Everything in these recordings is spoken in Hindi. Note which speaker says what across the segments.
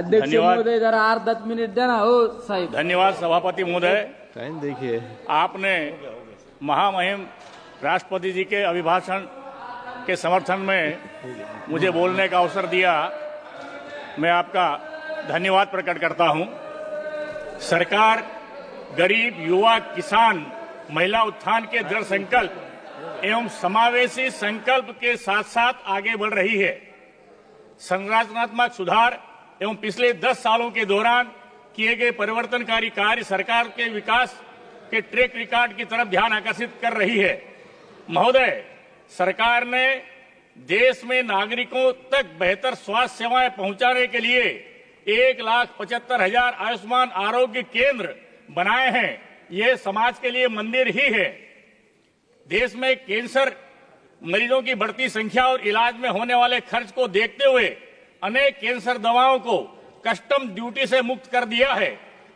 Speaker 1: अध्यक्ष महोदय जरा 8-10 मिनिट द्या ना हो साहेब.
Speaker 2: धन्यवाद सभापति महोदय.
Speaker 3: देखिए
Speaker 2: आपने महामहिम राष्ट्रपति जी के अभिभाषण के समर्थन में मुझे बोलने का अवसर दिया. मैं आपका धन्यवाद प्रकट करता हूं. सरकार गरीब, युवा, किसान, महिला उत्थान के दृढ़ संकल्प एवं समावेशी संकल्प के साथ साथ आगे बढ़ रही है. संरचनात्मक सुधार एवं पिछले 10 सालों के दौरान किए गए परिवर्तनकारी कार्य सरकार के विकास के ट्रैक रिकॉर्ड की तरफ ध्यान आकर्षित कर रही है. महोदय, सरकार ने देश में नागरिकों तक बेहतर स्वास्थ्य सेवाएं पहुंचाने के लिए 1,75,000 आयुष्मान आरोग्य केंद्र बनाए हैं. ये समाज के लिए मंदिर ही है. देश में कैंसर मरीजों की बढ़ती संख्या और इलाज में होने वाले खर्च को देखते हुए अनेक कैंसर दवाओं को कस्टम ड्यूटी से मुक्त कर दिया है.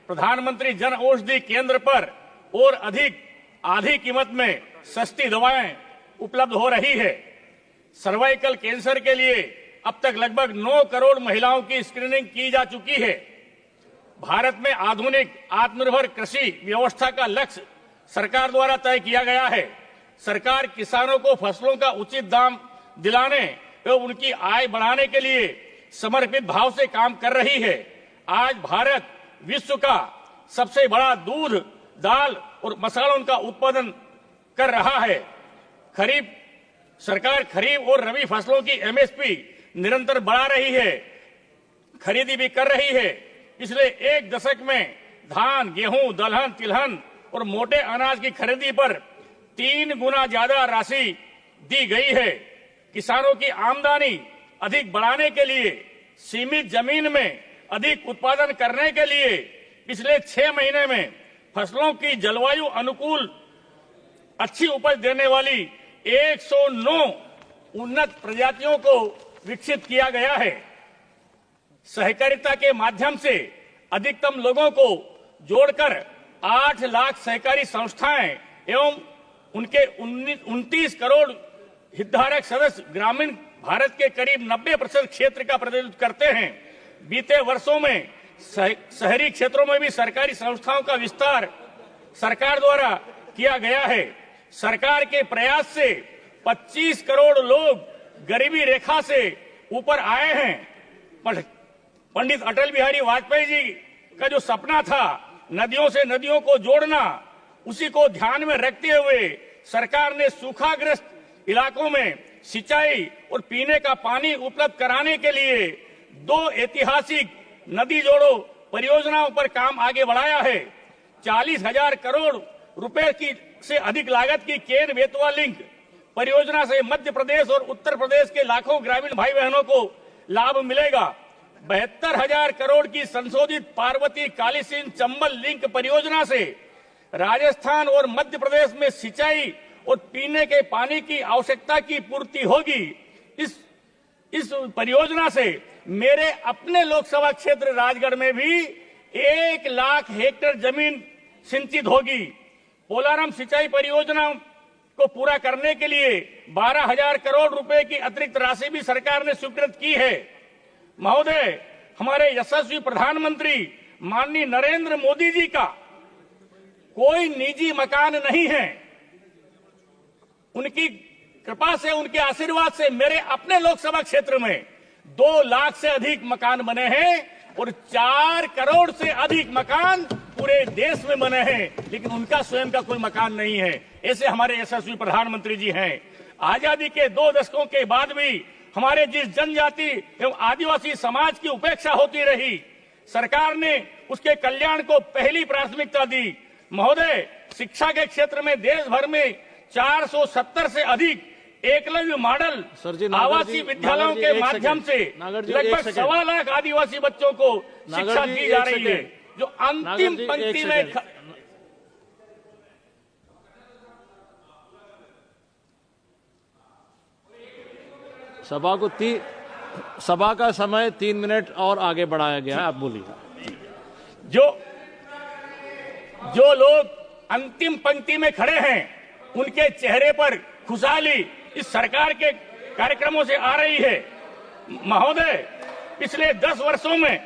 Speaker 2: प्रधानमंत्री जन औषधि केंद्र पर और अधिक आधी कीमत में सस्ती दवाएं उपलब्ध हो रही है. सर्वाइकल कैंसर के लिए अब तक लगभग 9 करोड़ महिलाओं की स्क्रीनिंग की जा चुकी है. भारत में आधुनिक आत्मनिर्भर कृषि व्यवस्था का लक्ष्य सरकार द्वारा तय किया गया है. सरकार किसानों को फसलों का उचित दाम दिलाने एवं उनकी आय बढ़ाने के लिए समर्पित भाव से काम कर रही है. आज भारत विश्व का सबसे बड़ा दूध, दाल और मसालों का उत्पादन कर रहा है. सरकार खरीफ और रबी फसलों की एमएसपी निरंतर बढ़ा रही है, खरीदी भी कर रही है. पिछले 1 दशक में धान, गेहूं, दलहन, तिलहन और मोटे अनाज की खरीदी पर 3 गुना ज्यादा राशि दी गई है. किसानों की आमदनी अधिक बढ़ाने के लिए, सीमित जमीन में अधिक उत्पादन करने के लिए पिछले 6 महीने में फसलों की जलवायु अनुकूल अच्छी उपज देने वाली 109 उन्नत प्रजातियों को विकसित किया गया है. सहकारिता के माध्यम से अधिकतम लोगों को जोड़कर 8 लाख सहकारी संस्थाएं एवं उनके 29 करोड़ हितधारक सदस्य ग्रामीण भारत के करीब 90% क्षेत्र का प्रतिनिधित्व करते हैं. बीते वर्षों में शहरी क्षेत्रों में भी सरकारी संस्थाओं का विस्तार सरकार द्वारा किया गया है. सरकार के प्रयास से 25 करोड़ लोग गरीबी रेखा से ऊपर आए हैं. पंडित अटल बिहारी वाजपेयी जी का जो सपना था नदियों से नदियों को जोड़ना, उसी को ध्यान में रखते हुए सरकार ने सूखाग्रस्त इलाकों में सिंचाई और पीने का पानी उपलब्ध कराने के लिए 2 ऐतिहासिक नदी जोड़ो परियोजनाओं पर काम आगे बढ़ाया है. 40,000 करोड़ रुपए की से अधिक लागत की केन बेतवा लिंक परियोजना से मध्य प्रदेश और उत्तर प्रदेश के लाखों ग्रामीण भाई बहनों को लाभ मिलेगा. 72,000 करोड़ की संशोधित पार्वती कालीसिंध चंबल लिंक परियोजना से राजस्थान और मध्य प्रदेश में सिंचाई और पीने के पानी की आवश्यकता की पूर्ति होगी. इस परियोजना से मेरे अपने लोकसभा क्षेत्र राजगढ़ में भी 1 लाख हेक्टेयर जमीन सिंचित होगी. पोलारम सिंचाई परियोजना को पूरा करने के लिए 12,000 करोड़ रुपए की अतिरिक्त राशि भी सरकार ने स्वीकृत की है. महोदय, हमारे यशस्वी प्रधानमंत्री माननीय नरेंद्र मोदी जी का कोई निजी मकान नहीं है. उनकी कृपा से, उनके आशीर्वाद से मेरे अपने लोकसभा क्षेत्र में 2 लाख से अधिक मकान बने हैं और 4 करोड़ से अधिक मकान पूरे देश में बने हैं, लेकिन उनका स्वयं का कोई मकान नहीं है. ऐसे हमारे यशस्वी प्रधानमंत्री जी हैं. आजादी के 2 दशकों के बाद भी हमारे जिस जनजाति एवं आदिवासी समाज की उपेक्षा होती रही, सरकार ने उसके कल्याण को पहली प्राथमिकता दी. महोदय, शिक्षा के क्षेत्र में देश भर में 470 से अधिक एकलव्य मॉडल आवासीय विद्यालयों के माध्यम से लगभग 1.25 लाख आदिवासी बच्चों को शिक्षा दी जा रही है, जो अंतिम पंक्ति में
Speaker 3: सभा का समय 3 मिनट और आगे बढ़ाया गया है. आप बोलिए.
Speaker 2: जो लोग अंतिम पंक्ति में खड़े हैं, उनके चेहरे पर खुशहाली इस सरकार के कार्यक्रमों से आ रही है. महोदय, पिछले 10 वर्षों में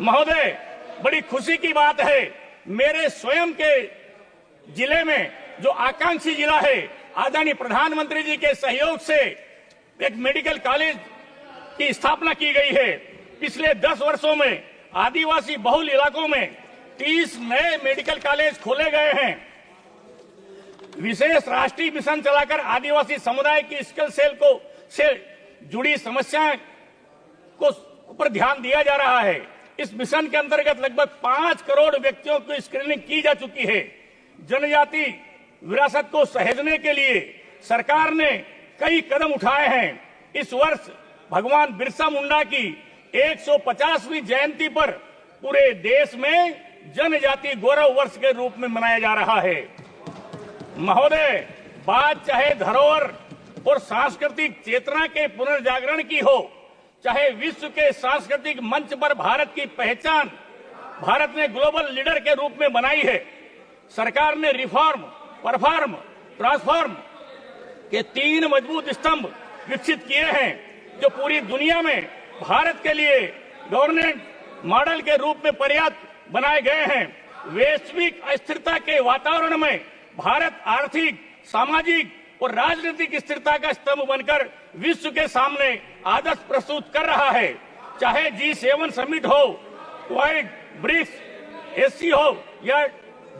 Speaker 2: महोदय, बड़ी खुशी की बात है, मेरे स्वयं के जिले में जो आकांक्षी जिला है, आदरणीय प्रधानमंत्री जी के सहयोग से एक मेडिकल कॉलेज की स्थापना की गई है। पिछले 10 वर्षों में आदिवासी बहुल इलाकों में 30 नए मेडिकल कॉलेज खोले गए हैं। विशेष राष्ट्रीय मिशन चलाकर आदिवासी समुदाय की स्किल से जुड़ी समस्याएं को ऊपर ध्यान दिया जा रहा है। इस मिशन के अंतर्गत लगभग 5 करोड़ व्यक्तियों की स्क्रीनिंग की जा चुकी है। जनजाति विरासत को सहेजने के लिए सरकार ने कई कदम उठाए हैं। इस वर्ष भगवान बिरसा मुंडा की 150वीं जयंती पर पूरे देश में जनजाति गौरव वर्ष के रूप में मनाया जा रहा है। महोदय, बात चाहे धरोहर और सांस्कृतिक चेतना के पुनर्जागरण की हो, चाहे विश्व के सांस्कृतिक मंच पर भारत की पहचान भारत ने ग्लोबल लीडर के रूप में बनाई है। सरकार ने रिफॉर्म, परफॉर्म, ट्रांसफॉर्म के 3 मजबूत स्तंभ विकसित किए हैं, जो पूरी दुनिया में भारत के लिए गवर्नेंस मॉडल के रूप में पर्याप्त बनाए गए हैं। वैश्विक अस्थिरता के वातावरण में भारत आर्थिक, सामाजिक और राजनीतिक स्थिरता का स्तंभ बनकर विश्व के सामने आदर्श प्रस्तुत कर रहा है। चाहे G7 समिट हो, क्वाड, ब्रिक्स, SC हो या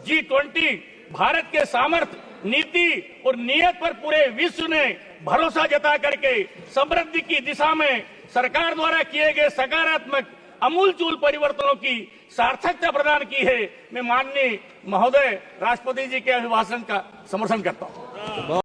Speaker 2: G20, भारत के सामर्थ्य, नीति और नियत पर पूरे विश्व ने भरोसा जता करके समृद्धि की दिशा में सरकार द्वारा किए गए सकारात्मक अमूलचूल परिवर्तनों की सार्थकता प्रदान की है। मैं माननीय महोदय राष्ट्रपति जी के अभिभाषण का समर्थन करता हूँ।